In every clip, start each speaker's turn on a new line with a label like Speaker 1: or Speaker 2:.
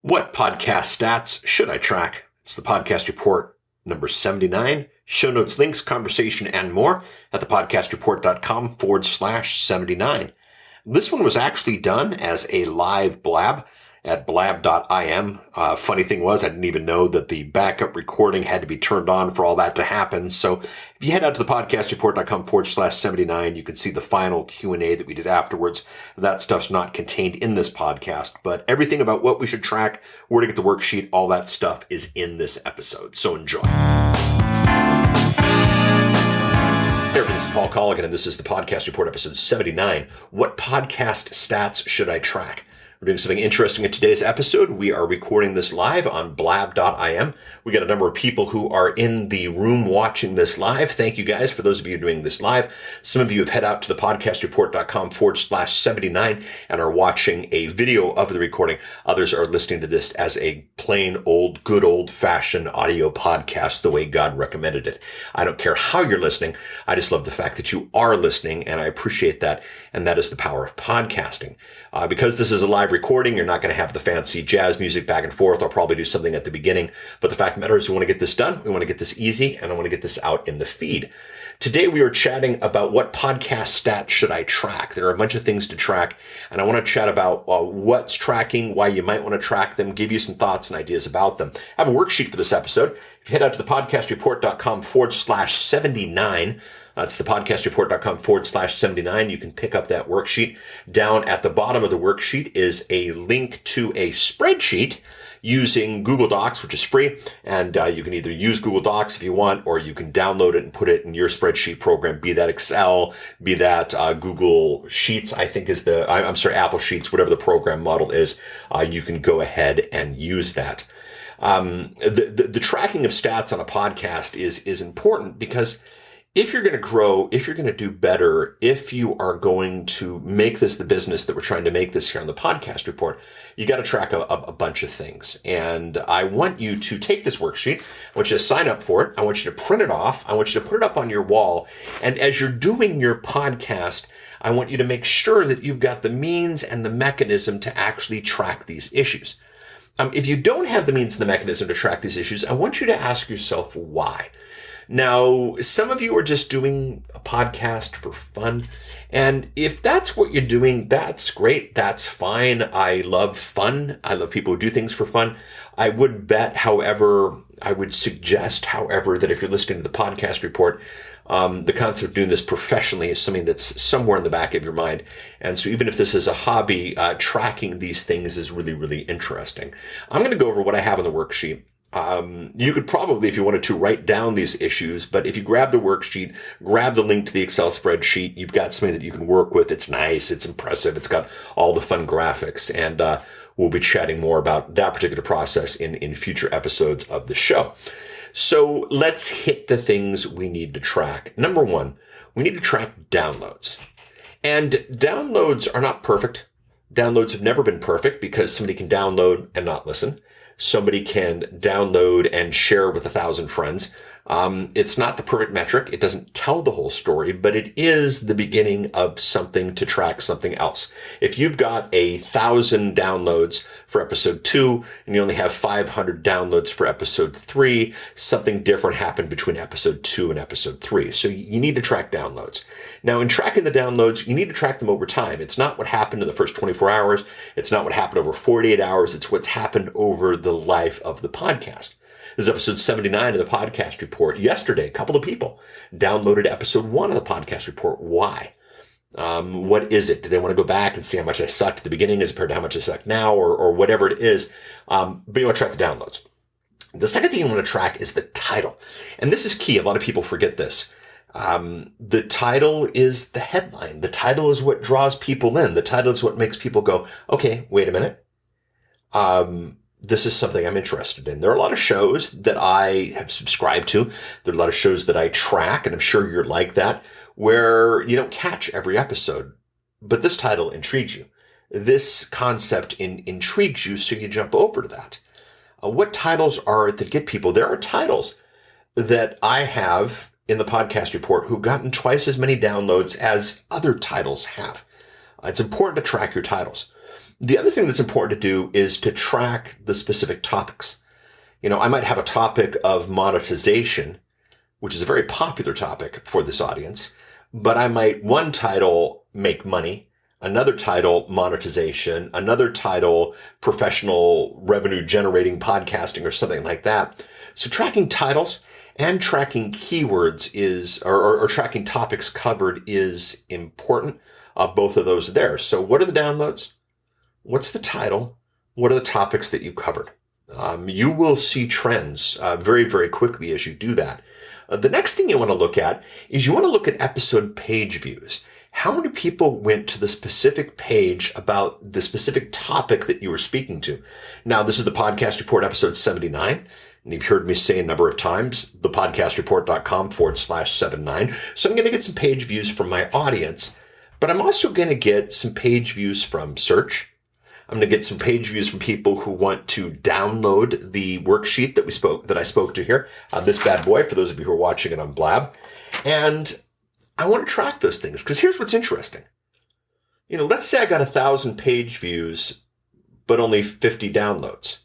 Speaker 1: What podcast stats should I track? It's the podcast report number 79. Show notes, links, conversation, and more at thepodcastreport.com/79. This one was actually done as a live blab at blab.im. Funny thing was, I didn't even know that the backup recording had to be turned on for all that to happen. So if you head out to thepodcastreport.com/79, you can see the final Q&A that we did afterwards. That stuff's not contained in this podcast, but everything about what we should track, where to get the worksheet, all that stuff is in this episode. So enjoy. Hey, this is Paul Colligan, and this is the Podcast Report, episode 79. What podcast stats should I track? We're doing something interesting in today's episode. We are recording this live on blab.im. We got a number of people who are in the room watching this live. Thank you guys for those of you doing this live. Some of you have head out to the podcastreport.com/79 and are watching a video of the recording. Others are listening to this as a plain old, good old fashioned audio podcast the way God recommended it. I don't care how you're listening. I just love the fact that you are listening, and I appreciate that. And that is the power of podcasting. Because this is a live recording, you're not going to have the fancy jazz music back and forth. I'll probably do something at the beginning. But the fact of the matter is we want to get this done. We want to get this easy, and I want to get this out in the feed. Today we are chatting about what podcast stats should I track. There are a bunch of things to track, and I want to chat about what's tracking, why you might want to track them, give you some thoughts and ideas about them. I have a worksheet for this episode. If you head out to the podcastreport.com/79, that's the podcastreport.com/79. You can pick up that worksheet. Down at the bottom of the worksheet is a link to a spreadsheet using Google Docs, which is free. And you can either use Google Docs if you want, or you can download it and put it in your spreadsheet program, be that Excel, be that Google Sheets, I think is Apple Sheets, whatever the program model is. You can go ahead and use that. The tracking of stats on a podcast is important because if you're going to grow, if you're going to do better, if you are going to make this the business that we're trying to make this here on the podcast report, you got to track a bunch of things. And I want you to take this worksheet. I want you to sign up for it. I want you to print it off. I want you to put it up on your wall. And as you're doing your podcast, I want you to make sure that you've got the means and the mechanism to actually track these issues. If you don't have the means and the mechanism to track these issues, I want you to ask yourself why. Now, some of you are just doing a podcast for fun. And if that's what you're doing, that's great. That's fine. I love fun. I love people who do things for fun. I would suggest, however, that if you're listening to the podcast report, the concept of doing this professionally is something that's somewhere in the back of your mind. And so even if this is a hobby, tracking these things is really, really interesting. I'm going to go over what I have on the worksheet. You could probably, if you wanted to, write down these issues, but if you grab the worksheet, grab the link to the Excel spreadsheet, you've got something that you can work with. It's nice. It's impressive. It's got all the fun graphics, and we'll be chatting more about that particular process in future episodes of the show. So let's hit the things we need to track. Number one, we need to track downloads. And downloads are not perfect. Downloads have never been perfect because somebody can download and not listen. Somebody can download and share with 1,000 friends. It's not the perfect metric. It doesn't tell the whole story, but it is the beginning of something to track something else. If you've got 1,000 downloads for episode 2 and you only have 500 downloads for episode 3, something different happened between episode 2 and episode 3. So you need to track downloads. Now, in tracking the downloads, you need to track them over time. It's not what happened in the first 24 hours. It's not what happened over 48 hours. It's what's happened over the life of the podcast. This is episode 79 of the podcast report. Yesterday, a couple of people downloaded episode 1 of the podcast report. Why? What is it? Do they want to go back and see how much I sucked at the beginning as compared to how much I suck now, or whatever it is? But you want to track the downloads. The second thing you want to track is the title. And this is key. A lot of people forget this. The title is the headline. The title is what draws people in. The title is what makes people go, okay, wait a minute. This is something I'm interested in. There are a lot of shows that I have subscribed to. There are a lot of shows that I track, and I'm sure you're like that, where you don't catch every episode. But this title intrigues you. This concept intrigues you, so you jump over to that. What titles are it that get people? There are titles that I have in the podcast report who've gotten twice as many downloads as other titles have. It's important to track your titles. The other thing that's important to do is to track the specific topics. I might have a topic of monetization, which is a very popular topic for this audience, but I might one title make money, another title monetization, another title professional revenue generating podcasting or something like that. So tracking titles and tracking keywords or tracking topics covered is important. Both of those are there. So what are the downloads? What's the title? What are the topics that you covered? You will see trends very, very quickly as you do that. The next thing you want to look at is you want to look at episode page views. How many people went to the specific page about the specific topic that you were speaking to? Now, this is the Podcast Report episode 79. And you've heard me say a number of times, thepodcastreport.com/79. So I'm going to get some page views from my audience, but I'm also going to get some page views from search. I'm going to get some page views from people who want to download the worksheet that I spoke to here, this bad boy, for those of you who are watching it on Blab. And I want to track those things because here's what's interesting. Let's say I got 1,000 page views, but only 50 downloads.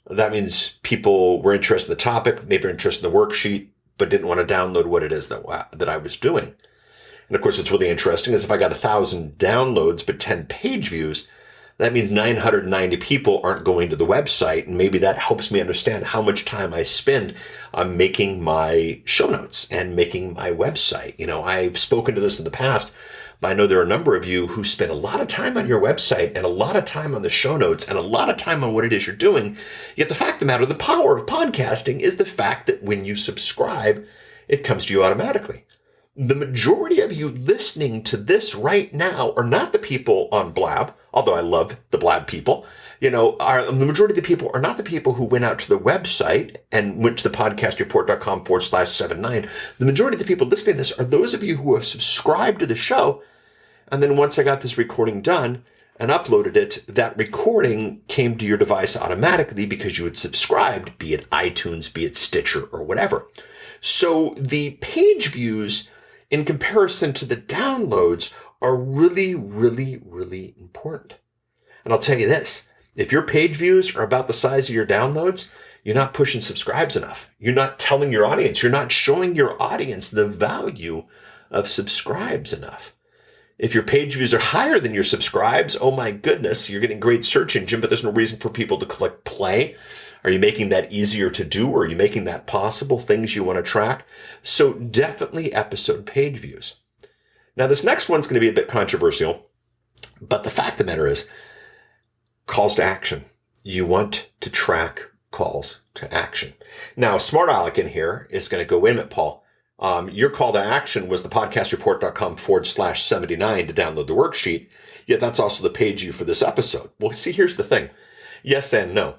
Speaker 1: That means people were interested in the topic, maybe interested in the worksheet, but didn't want to download what it is that I was doing. And of course, what's really interesting is if I got 1,000 downloads, but 10 page views, that means 990 people aren't going to the website. And maybe that helps me understand how much time I spend on making my show notes and making my website. I've spoken to this in the past, but I know there are a number of you who spend a lot of time on your website and a lot of time on the show notes and a lot of time on what it is you're doing. Yet the fact of the matter, the power of podcasting is the fact that when you subscribe, it comes to you automatically. The majority of you listening to this right now are not the people on Blab, although I love the Blab people. The majority of the people are not the people who went out to the website and went to the podcastreport.com/79. The majority of the people listening to this are those of you who have subscribed to the show. And then once I got this recording done and uploaded it, that recording came to your device automatically because you had subscribed, be it iTunes, be it Stitcher, or whatever. So the page views in comparison to the downloads are really, really, really important. And I'll tell you this, if your page views are about the size of your downloads, you're not pushing subscribes enough. You're not telling your audience, you're not showing your audience the value of subscribes enough. If your page views are higher than your subscribes, oh my goodness, you're getting great search engine, but there's no reason for people to click play. Are you making that easier to do? Or are you making that possible? Things you want to track. So definitely episode page views. Now, this next one's going to be a bit controversial, but the fact of the matter is calls to action. You want to track calls to action. Now, Smart Alec in here is going to go, wait a minute, Paul. Your call to action was the podcastreport.com/79 to download the worksheet. Yet that's also the page view for this episode. Well, see, here's the thing. Yes and no.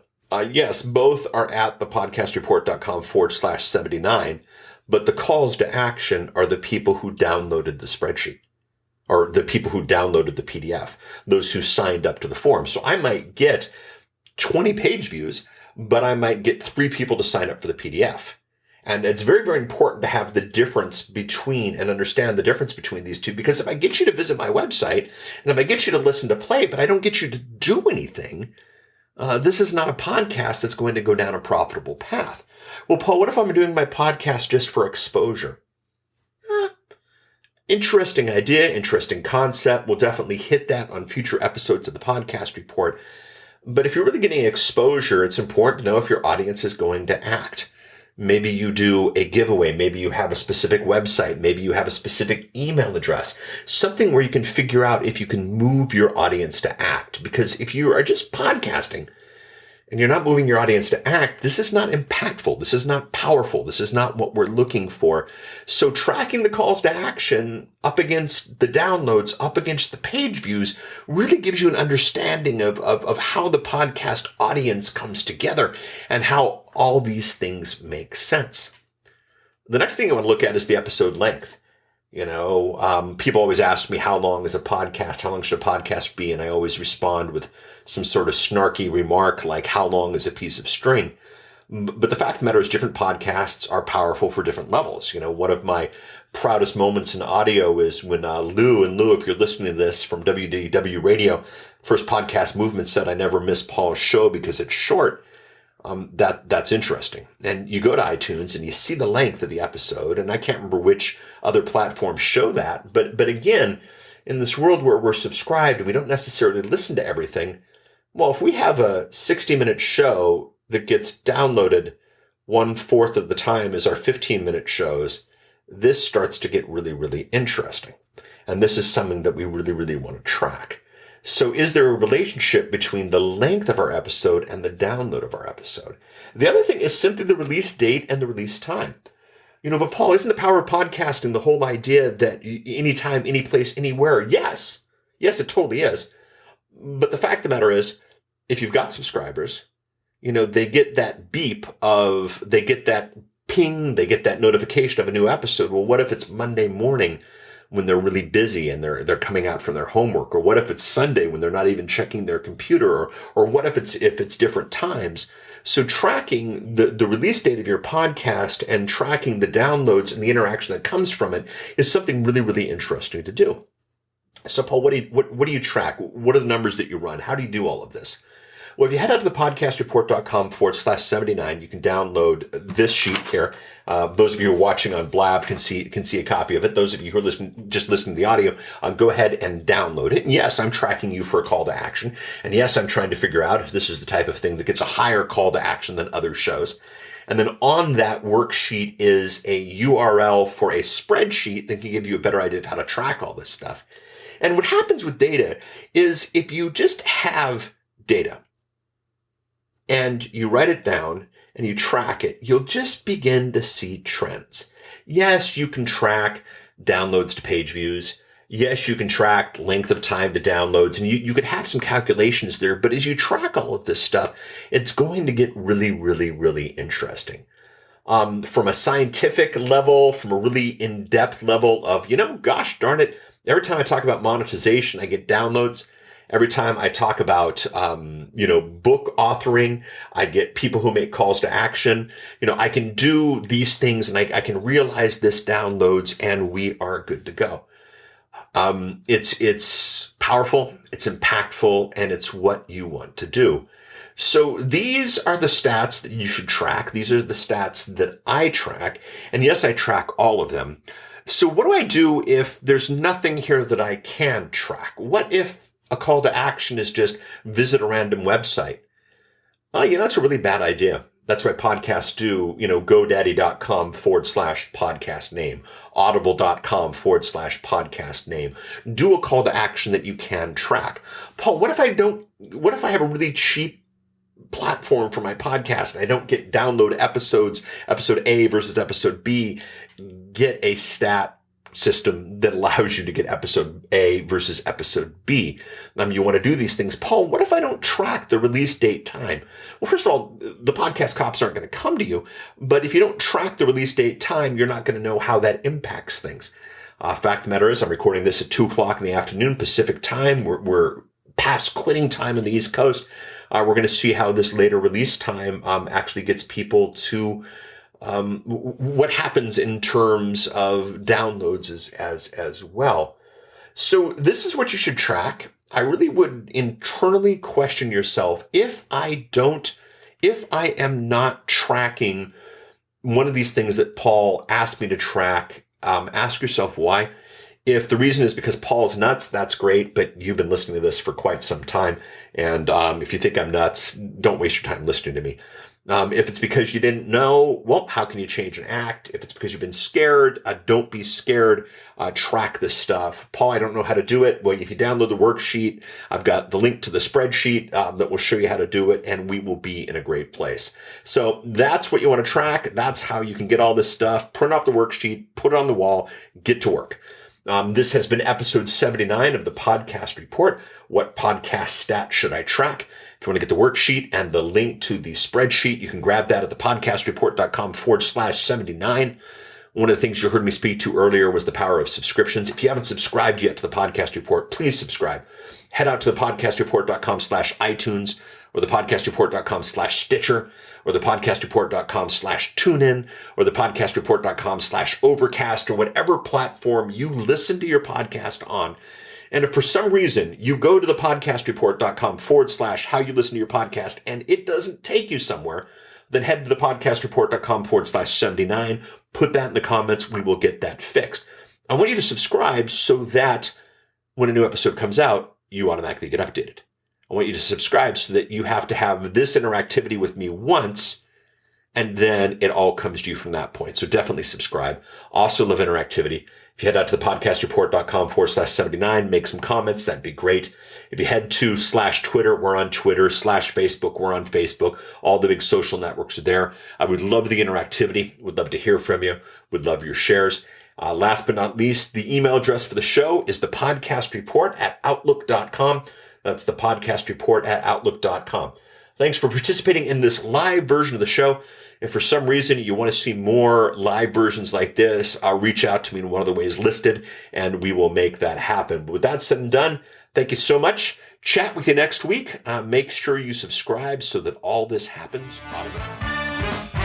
Speaker 1: Yes, both are at the podcastreport.com/79, but the calls to action are the people who downloaded the spreadsheet or the people who downloaded the PDF, those who signed up to the form. So I might get 20 page views, but I might get 3 people to sign up for the PDF. And it's very, very important to have the difference between and understand the difference between these two, because if I get you to visit my website and if I get you to listen to play, but I don't get you to do anything, this is not a podcast that's going to go down a profitable path. Well, Paul, what if I'm doing my podcast just for exposure? Interesting idea, interesting concept. We'll definitely hit that on future episodes of the Podcast Report. But if you're really getting exposure, it's important to know if your audience is going to act. Maybe you do a giveaway. Maybe you have a specific website. Maybe you have a specific email address. Something where you can figure out if you can move your audience to act. Because if you are just podcasting and you're not moving your audience to act, this is not impactful. This is not powerful. This is not what we're looking for. So tracking the calls to action up against the downloads, up against the page views, really gives you an understanding of how the podcast audience comes together and how all these things make sense. The next thing I want to look at is the episode length. People always ask me, how long is a podcast? How long should a podcast be? And I always respond with some sort of snarky remark like, how long is a piece of string? But the fact of the matter is different podcasts are powerful for different levels. One of my proudest moments in audio is when Lou, if you're listening to this from WDW Radio, first podcast movement, said, "I never miss Paul's show because it's short." That's interesting. And you go to iTunes and you see the length of the episode, and I can't remember which other platforms show that. But again, in this world where we're subscribed and we don't necessarily listen to everything, well, if we have a 60-minute show that gets downloaded 1/4 of the time as our 15-minute shows, this starts to get really, really interesting. And this is something that we really, really want to track. So is there a relationship between the length of our episode and the download of our episode? The other thing is simply the release date and the release time. But Paul, isn't the power of podcasting the whole idea that anytime, any place, anywhere? Yes, it totally is. But the fact of the matter is, if you've got subscribers, they get that they get that ping, they get that notification of a new episode. Well, what if it's Monday morning when they're really busy and they're coming out from their homework? Or what if it's Sunday when they're not even checking their computer? Or what if it's different times? So tracking the release date of your podcast and tracking the downloads and the interaction that comes from it is something really, really interesting to do. So Paul, what do you track? What are the numbers that you run? How do you do all of this? Well, if you head out to thepodcastreport.com/79, you can download this sheet here. Those of you who are watching on Blab can see a copy of it. Those of you who are just listening to the audio, go ahead and download it. And yes, I'm tracking you for a call to action. And yes, I'm trying to figure out if this is the type of thing that gets a higher call to action than other shows. And then on that worksheet is a URL for a spreadsheet that can give you a better idea of how to track all this stuff. And what happens with data is if you just have data, and you write it down and you track it, you'll just begin to see trends. Yes, you can track downloads to page views. Yes, you can track length of time to downloads, and you could have some calculations there. But as you track all of this stuff, it's going to get really, really, really interesting. From a scientific level, from a really in-depth level of, gosh darn it, every time I talk about monetization, I get downloads. Every time I talk about, book authoring, I get people who make calls to action. I can do these things and I can realize this downloads and we are good to go. It's powerful, it's impactful, and it's what you want to do. So these are the stats that you should track. These are the stats that I track. And yes, I track all of them. So what do I do if there's nothing here that I can track? What if a call to action is just visit a random website? That's a really bad idea. That's why podcasts do, GoDaddy.com/podcast name, Audible.com/podcast name. Do a call to action that you can track. Paul, what if I have a really cheap platform for my podcast and I don't get download episodes, episode A versus episode B? Get a stat system that allows you to get episode A versus episode B. You want to do these things. Paul, what if I don't track the release date time? Well, first of all, the podcast cops aren't going to come to you, but if you don't track the release date time, you're not going to know how that impacts things. Fact of the matter is, I'm recording this at 2:00 in the afternoon Pacific time. We're past quitting time on the East Coast. We're going to see how this later release time actually gets people to what happens in terms of downloads as well. So this is what you should track. I really would internally question yourself. If I am not tracking one of these things that Paul asked me to track, ask yourself why. If the reason is because Paul's nuts, that's great, but you've been listening to this for quite some time. And if you think I'm nuts, don't waste your time listening to me. If it's because you didn't know, well, how can you change an act? If it's because you've been scared, don't be scared. Track this stuff. Paul, I don't know how to do it. Well, if you download the worksheet, I've got the link to the spreadsheet that will show you how to do it, and we will be in a great place. So that's what you want to track. That's how you can get all this stuff. Print off the worksheet, put it on the wall, get to work. This has been episode 79 of the Podcast Report. What podcast stat should I track? If you want to get the worksheet and the link to the spreadsheet, you can grab that at thepodcastreport.com/79. One of the things you heard me speak to earlier was the power of subscriptions. If you haven't subscribed yet to the Podcast Report, please subscribe. Head out to thepodcastreport.com/iTunes. or the podcastreport.com/Stitcher, or the podcastreport.com/TuneIn, or the podcastreport.com/Overcast, or whatever platform you listen to your podcast on. And if for some reason you go to the podcastreport.com/how you listen to your podcast and it doesn't take you somewhere, then head to the podcastreport.com/79. Put that in the comments. We will get that fixed. I want you to subscribe so that when a new episode comes out, you automatically get updated. I want you to subscribe so that you have to have this interactivity with me once, and then it all comes to you from that point. So definitely subscribe. Also love interactivity. If you head out to the podcastreport.com/79, make some comments, that'd be great. If you head to /Twitter, we're on Twitter, /Facebook, we're on Facebook. All the big social networks are there. I would love the interactivity. Would love to hear from you. Would love your shares. Last but not least, the email address for the show is thepodcastreport@outlook.com. That's thepodcastreport@outlook.com. Thanks for participating in this live version of the show. If for some reason you want to see more live versions like this, reach out to me in one of the ways listed, and we will make that happen. But with that said and done, thank you so much. Chat with you next week. Make sure you subscribe so that all this happens automatically.